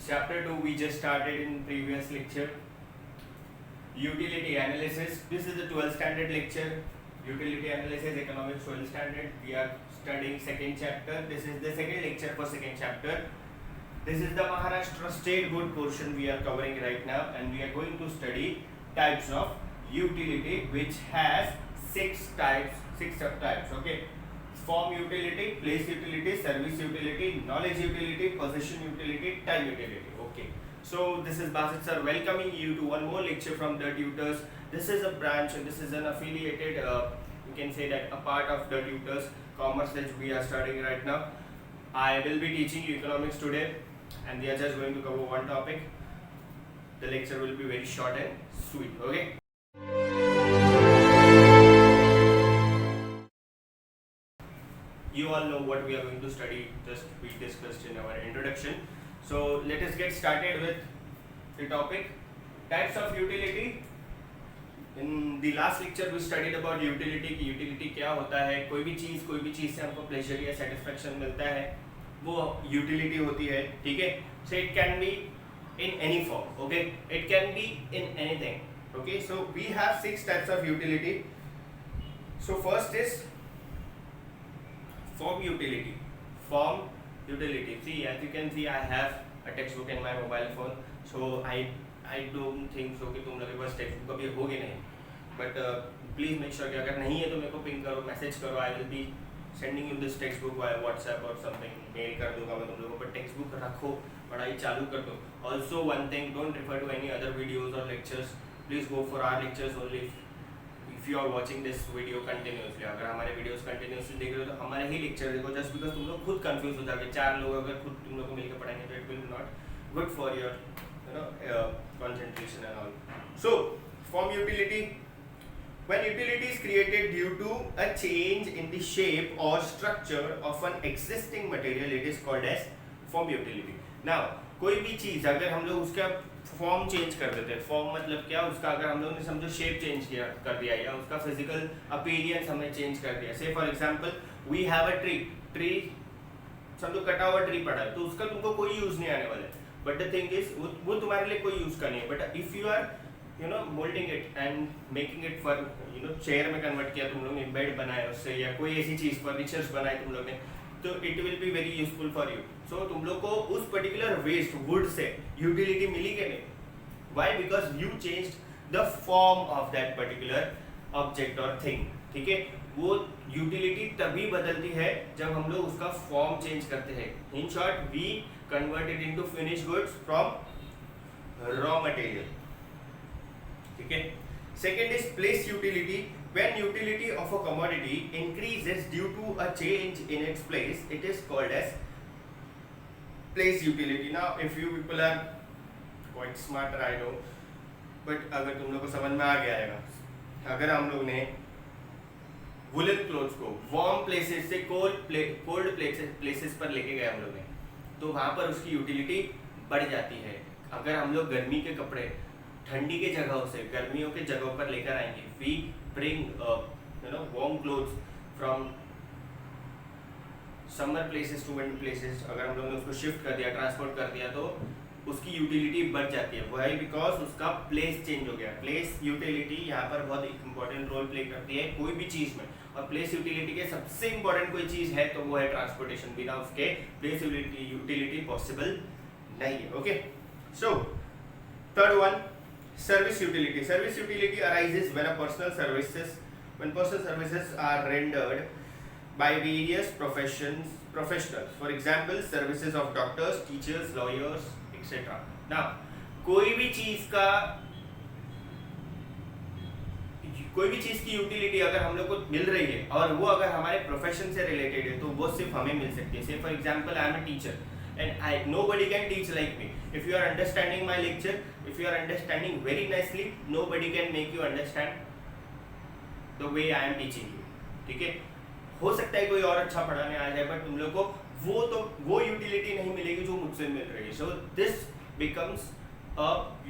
Chapter 2 we just started in previous lecture. Utility analysis. This is the 12th standard lecture. Utility analysis, economics 12th standard. We are studying second chapter. This is the second lecture for second chapter. This is the Maharashtra state board portion we are covering right now, and we are going to study types of utility, which has six subtypes. Okay. Form utility, place utility, service utility, knowledge utility, possession utility, time utility. Okay. So this is Basit sir welcoming you to one more lecture from the tutors. This is a branch and this is an affiliated, you can say that a part of the tutors commerce that we are studying right now. I will be teaching you economics today, and we are just going to cover one topic. The lecture will be very short and sweet. Okay. You all know what we are going to study, just we discussed in our introduction. So let us get started with the topic, types of utility. In the last lecture we studied about utility कि utility क्या होता है. कोई भी चीज़ से हमको pleasure या satisfaction मिलता है, वो utility होती है. ठीक है. So it can be in any form. Okay. It can be in anything. Okay. So we have 6 types of utility. So first is form utility. See, as you can see, I have a textbook in my mobile phone. So I don't think so कि तुम लोगों के पास textbook कभी होगी नहीं. But please make sure कि अगर नहीं है तो मेरे को पिंग करो, मैसेज करो. I will be sending you this textbook via WhatsApp or something. Mail कर दूँगा मैं तुम लोगों को. textbook रखो, पढ़ाई चालू कर दो. Also one thing, don't refer to any other videos or lectures. Please go for our lectures only. If you are watching this video continuously, अगर हमारे videos continuously देख रहे हो तो हमारे ही lecture देखो. Just because तुम लोग खुद confuse हो जाओगे, 4 लोग अगर खुद तुम लोग को मिलकर पढ़ाएंगे तो it will not good for your concentration and all. So form utility. When utility is created due to a change in the shape or structure of an existing material, it is called as form utility. Now कोई भी चीज़ अगर हम लोग उसका form change कर देते हैं, form मतलब क्या, उसका अगर हम लोग ने समझो शेप चेंज किया कर दिया या उसका फिजिकल अपीयरेंस हमने चेंज कर दिया. Say for example we have a tree समझो कटा हुआ ट्री पड़ा है तो उसका तुमको कोई यूज नहीं आने वाला है. बट द थिंग इज वो तुम्हारे लिए कोई यूज का नहीं है. But if you are moulding it and making it for chair में कन्वर्ट किया तुम लोग ने, बेड बनाया उससे या कोई ऐसी चीज फर्नीचर्स बनाए तुम लोग ने, तो it will be very useful for you. So तुम लोग को उस पर्टिकुलर वेस्ट वुड से यूटिलिटी मिली कि नहीं? Why? Because you changed the form of that particular object और थिंग. ठीक है. वो यूटिलिटी तभी बदलती है जब हम लोग उसका फॉर्म चेंज करते हैं. In short we convert it into finish goods from raw material. ठीक है. Second is place utility. When utility of a commodity increases due to a change in its place, it is called as place utility. Now, if you people are quite smarter, I know, but अगर तुम लोग को समझ में आ गया है, अगर हम लोग ने वुलन क्लोथ्स को वार्म प्लेसेस से कोल्ड प्लेसेस पर लेके गए हम लोग ने, तो वहाँ पर उसकी यूटिलिटी बढ़ जाती है. अगर हम लोग गर्मी के कपड़े ठंडी के जगहों से गर्मियों के जगहों पर लेकर आएंगे, we bring warm clothes from summer places to winter places. अगर हम लोग ने उसको शिफ्ट कर दिया, ट्रांसपोर्ट कर दिया, तो उसकी यूटिलिटी बढ़ जाती है. वाई? बिकॉज उसका प्लेस चेंज हो गया. प्लेस यूटिलिटी यहाँ पर बहुत इंपॉर्टेंट रोल प्ले करती है कोई भी चीज़ में, और प्लेस यूटिलिटी के सबसे इंपॉर्टेंट कोई चीज़ है तो वो है ट्रांसपोर्टेशन. बिना उसके प्लेस यूटिलिटी पॉसिबल नहीं है. Okay. So third one, service utility. Service utility arises when personal services are rendered by various professionals. For example, services of doctors, teachers, lawyers, etc. Now, कोई भी चीज की यूटिलिटी अगर हम लोग को मिल रही है और वो अगर हमारे प्रोफेशन से रिलेटेड है तो वो सिर्फ हमें मिल सकती है. से for example I am a teacher and nobody can teach like me. If you are understanding my lecture, if you are understanding very nicely, nobody can make you understand the way I am teaching you. ठीक है. हो सकता है कोई और अच्छा पढ़ाने आ जाए, बट तुम लोग को वो यूटिलिटी नहीं मिलेगी जो मुझसे मिल रही है. So this becomes a,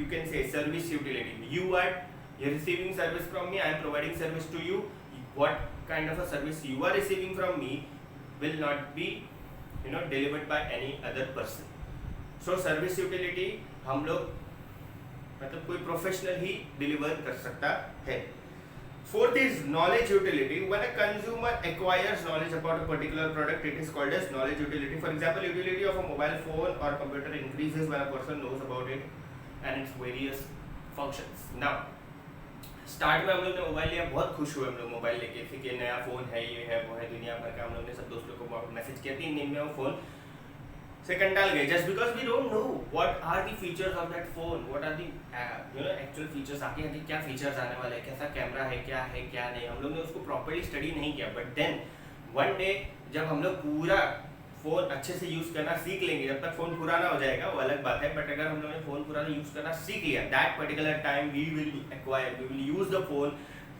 you can say, service utility. You're receiving service from me, I am providing service to you. What kind of a service you are receiving from me will not be delivered by any other person. So service utility हम लोग मतलब कोई professional ही deliver कर सकता है. Fourth is knowledge utility. When a consumer acquires knowledge about a particular product, it is called as knowledge utility. For example, utility of a mobile phone or computer increases when a person knows about it and its various functions. Now, start में हम लोग ने mobile लिया, बहुत खुश हुए हम लोग मोबाइल लेके, फिर ये नया फ़ोन है, ये है वो है, दुनिया भर का हम लोग ने सब दोस्तों को मैसेज किया, 3 दिन में वो फ़ोन से कंटाल गए. Just because we don't know what are the features of that phone, what are the actual features, आगे आगे क्या फीचर्स आने वाले हैं, कैसा कैमरा है क्या नहीं, हम लोग ने उसको प्रॉपर्ली स्टडी नहीं किया. बट देन वन डे जब हम लोग पूरा फ़ोन अच्छे से यूज़ करना सीख लेंगे, जब तक फ़ोन पुराना हो जाएगा वो अलग बात है, बट अगर हम लोगों ने फ़ोन पुराना यूज़ करना सीख लिया, that particular time we will use the phone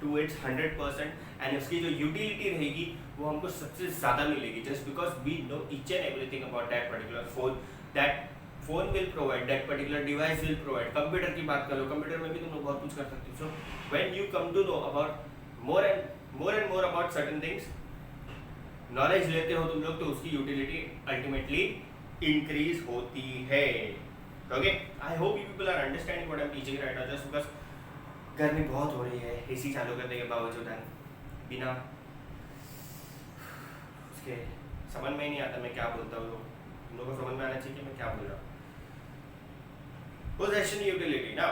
to its 100%, and उसकी जो यूटिलिटी रहेगी वो हमको सबसे ज़्यादा मिलेगी. Just because we know each and everything about that particular phone, that phone will provide, that particular device will provide. Computer की बात करो, कंप्यूटर में भी तुम लोग बहुत कुछ कर सकते हो. So when you come to know about more and more about certain things, knowledge लेते हो तुम लोग, तो उसकी यूटिलिटी अल्टीमेटली इंक्रीज होती है. Okay, I hope you people are understanding what I am teaching right now. Just because गर्मी बहुत हो रही है, एसी चालू करने के बावजूद बिना उसके समझ में ही नहीं आता मैं क्या बोलता हूँ. तुम लोगों को समझ में आना चाहिए कि मैं क्या बोल रहा हूँ. Possession utility. Now,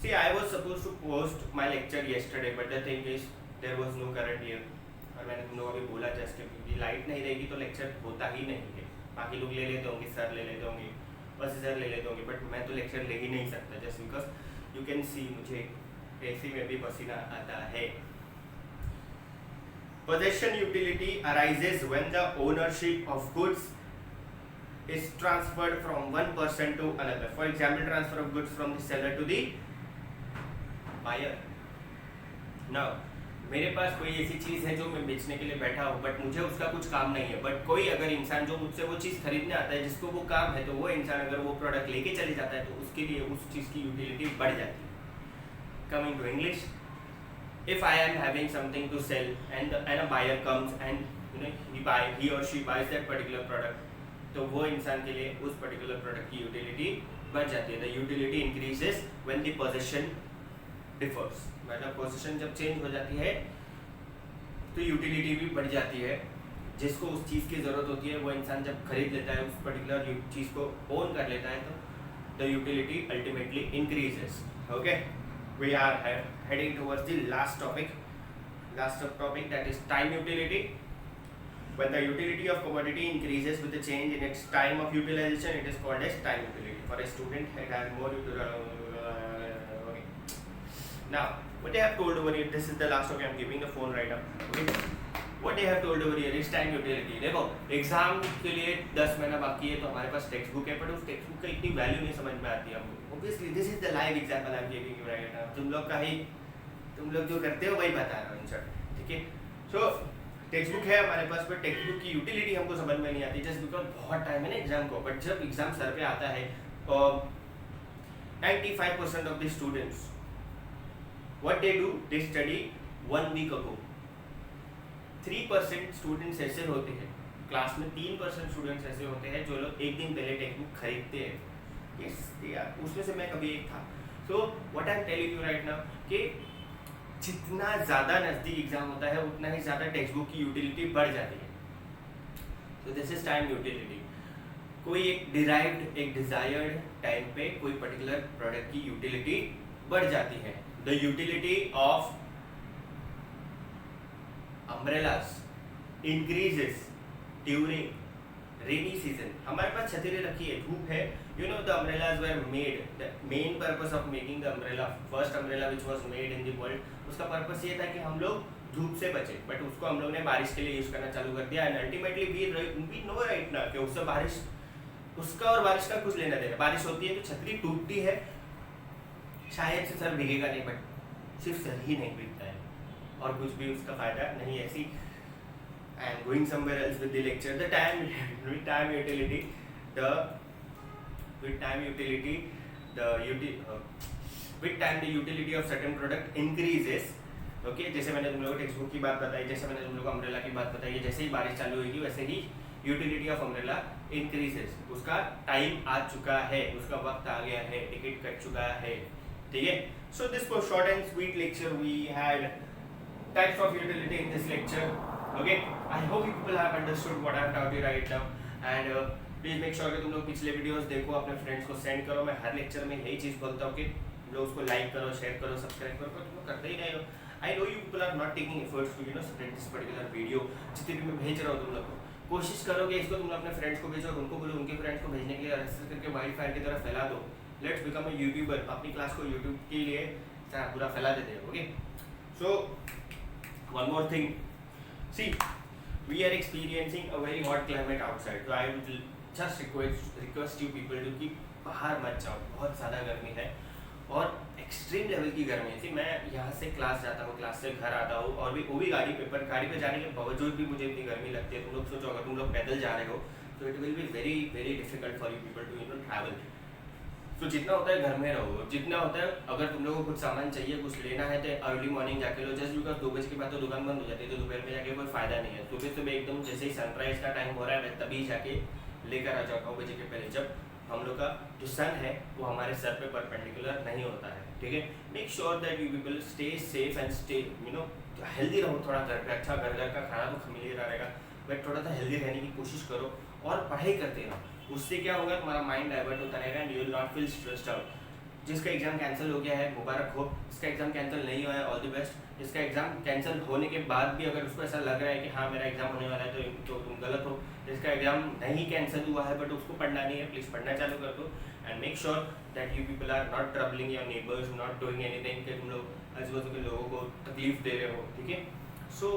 see, I was supposed to post my lecture yesterday, but the thing is there was no current here. और मैंने तुम लोगों को भी बोला जस्ट क्योंकि लाइट नहीं रहेगी तो लेक्चर होता ही नहीं है. बाकी लोग ले लेते होंगे, सर ले लेते होंगे, बस सर ले लेते होंगे, बट मैं तो लेक्चर ले ही नहीं सकता. Just because you can see मुझे एसी में भी पसीना आता है. Possession utility arises when the ownership of goods is transferred from one person to another. For example, transfer of goods from the seller to the buyer. Now, मेरे पास कोई ऐसी चीज़ है जो मैं बेचने के लिए बैठा हूँ, बट मुझे उसका कुछ काम नहीं है, बट कोई अगर इंसान जो मुझसे वो चीज़ खरीदने आता है, जिसको वो काम है, तो वो इंसान अगर वो प्रोडक्ट लेके चले जाता है तो उसके लिए उस चीज़ की यूटिलिटी बढ़ जाती है. Coming to English, if I am having something to sell and a buyer comes and he or she buys that particular product, तो वो इंसान के लिए उस particular product की utility बढ़ जाती है. The utility increases when the possession differs. मतलब possession जब change हो जाती है तो utility भी बढ़ जाती है. जिसको उस चीज़ की ज़रूरत होती है वो इंसान जब खरीद लेता है, उस particular चीज़ को own कर लेता है, तो the utility ultimately increases. Okay? We are heading towards the last topic that is time utility. When the utility of commodity increases with the change in its time of utilization, it is called as time utility. For a student, it has more okay. Now, what they have told over here, this is the last topic. I am giving the phone right now. Okay. What they have told over here is time utility. देखो, exam के लिए 10 महीना बाकी है तो हमारे पास text book है, पर उस टेक्स्ट बुक का इतनी वैल्यू नहीं समझ में आती है हमको. Obviously, this is the live example I am giving you right now. तुम लोग जो करते हो वही बता रहा हूँ इन शॉर्ट. ठीक है. सो टेक्स्ट बुक है हमारे पास, पर टेक्स्ट बुक की यूटिलिटी हमको समझ में नहीं आती, जस्ट बिकॉज बहुत टाइम है ना एग्जाम को. बट जब एग्जाम सर पे आता है, 95% of the students what they do, they study 1 week ago. 3% students ऐसे होते हैं क्लास में, 3% स्टूडेंट्स ऐसे होते हैं जो लोग एक दिन पहले टेक्स्ट बुक खरीदते हैं. यस, उसमें से मैं कभी एक था. So what I am telling you right now कि जितना ज़्यादा नज़दीक एग्जाम होता है उतना ही ज़्यादा टेक्स्ट बुक की यूटिलिटी बढ़ जाती है. So this is time utility. कोई एक डिराइव्ड, एक डिजायर्ड टाइम पे कोई पर्टिकुलर प्रोडक्ट की यूटिलिटी बढ़ जाती है. The utility of umbrellas increases during rainy season. हमारे पास छतरी रखी है, धूप है. You know the umbrellas were made. The main purpose of making the umbrella, first umbrella which was made in the world, उसका पर्पस ये था कि हम लोग धूप से बचे. बट उसको हम लोग ने बारिश के लिए यूज करना चालू कर दिया. And ultimately we know right ना कि उससे बारिश, उसका और बारिश का कुछ लेना देना. बारिश होती है तो छतरी टूटती है, शायद से सर भीगेगा नहीं, बट सिर्फ सर ही नहीं भीगता है और कुछ भी उसका फायदा नहीं. ऐसी I am going somewhere else with the lecture. The time utility, with time the utility of certain product increases. Okay, जैसे मैंने तुम लोगों को टेक्स्ट बुक की बात बताई, जैसे मैंने तुम लोगों को अम्ब्रेला की बात बताई, जैसे ही बारिश चालू होगी वैसे ही यूटिलिटी ऑफ अम्ब्रेला इंक्रीजेस, उसका टाइम आ चुका है, उसका वक्त आ गया है, टिकट कट चुका है, ठीक है। So this was short and sweet lecture, we had types of utility in this lecture, okay. I hope you people have understood what I have taught you right now and please make sure कि तुम लोग पिछले videos देखो, अपने friends को send करो। मैं हर lecture में यही चीज़ बोलता हूँ कि तुम लोग उसको लाइक करो, शेयर करो, सब्सक्राइब करो, तुम लोग करते ही नहीं हो। I know you people are not taking efforts to spread this particular video. जितनी भी मैं भेज रहा हूँ तुम लोग को, कोशिश करो कि इसको तुम लोग अपने फ्रेंड्स को भेजो और उनको बोलो उनके फ्रेंड्स को भेजने के लिए, ऐसे करके वाइल्ड फायर की तरह फैला दो। लेट्स बिकम अ यूट्यूबर, अपनी क्लास को यूट्यूब के लिए पूरा फैला देते हैं, okay. So one more thing, see we are experiencing a very hot climate outside, so I would just request you people to कि बाहर मत जाओ, बहुत ज़्यादा गर्मी है और एक्सट्रीम लेवल की गर्मी है। मैं यहाँ से क्लास जाता हूँ, क्लास से घर आता हूँ और भी वो भी गाड़ी पे जाने के बावजूद भी मुझे इतनी गर्मी लगती है। तुम लोग सोचो अगर तुम लोग पैदल जा रहे हो तो it will be very very difficult for you people to travel. तो जितना होता है घर में रहो, जितना होता है अगर तुम लोगों को कुछ सामान चाहिए, कुछ लेना है तो अर्ली मॉर्निंग जाके लो। जस्ट बिकॉज 2 बजे के बाद तो दुकान बंद हो जाती है, तो दोपहर में जाके कोई फायदा नहीं है। सुबह सुबह एकदम जैसे ही सनराइज का टाइम हो रहा है तभी जाके लेकर आ जाओ 9 बजे के पहले, जब हम लोग का जो सन है वो हमारे सर पे परपेंडिकुलर नहीं होता है, ठीक है। Make sure that you people stay safe and stay healthy रहो। थोड़ा घर पे अच्छा घर का खाना तो मिल ही रहेगा, बट थोड़ा सा हेल्दी रहने की कोशिश करो और पढ़ाई करते रहो। उससे क्या होगा, तुम्हारा माइंड डाइवर्ट होता रहेगा and you will not feel stressed out. जिसका एग्जाम कैंसिल हो गया है मुबारक हो, जिसका एग्जाम कैंसिल नहीं हुआ है ऑल द बेस्ट। जिसका एग्जाम कैंसिल होने के बाद भी अगर उसको ऐसा लग रहा है कि हाँ मेरा एग्जाम होने वाला है तो तुम गलत हो। जिसका एग्जाम नहीं कैंसिल हुआ है बट उसको पढ़ना नहीं है, प्लीज़ पढ़ना चालू कर दो and make sure that you people are not troubling your neighbours, not doing anything कि तुम लोग आजू बाजू के लोगों को तकलीफ दे रहे हो, ठीक है। So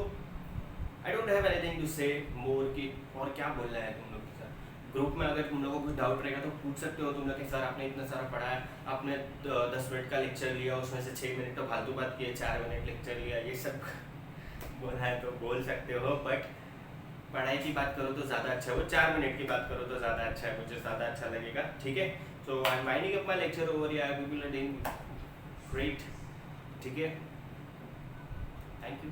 I don't have anything to say more कि और क्या बोलना है तुम लोग के साथ। ग्रुप में अगर तुम लोगों को कुछ डाउट रहेगा तो पूछ सकते हो तुम लोग कि सर आपने इतना सारा पढ़ा है, आपने 10 मिनट का लेक्चर लिया, उसमें से 6 मिनट तो फालतू बात किए, 4 मिनट लेक्चर लिया, ये सब बोला है तो बोल सकते हो। बट पढ़ाई की बात करो तो ज़्यादा अच्छा है, वो 4 मिनट की बात करो तो ज़्यादा अच्छा है, मुझे ज़्यादा अच्छा लगेगा, ठीक है। So I am winding up my lecture over, या पीपल आर डूइंग ग्रेट, ठीक है। Thank you.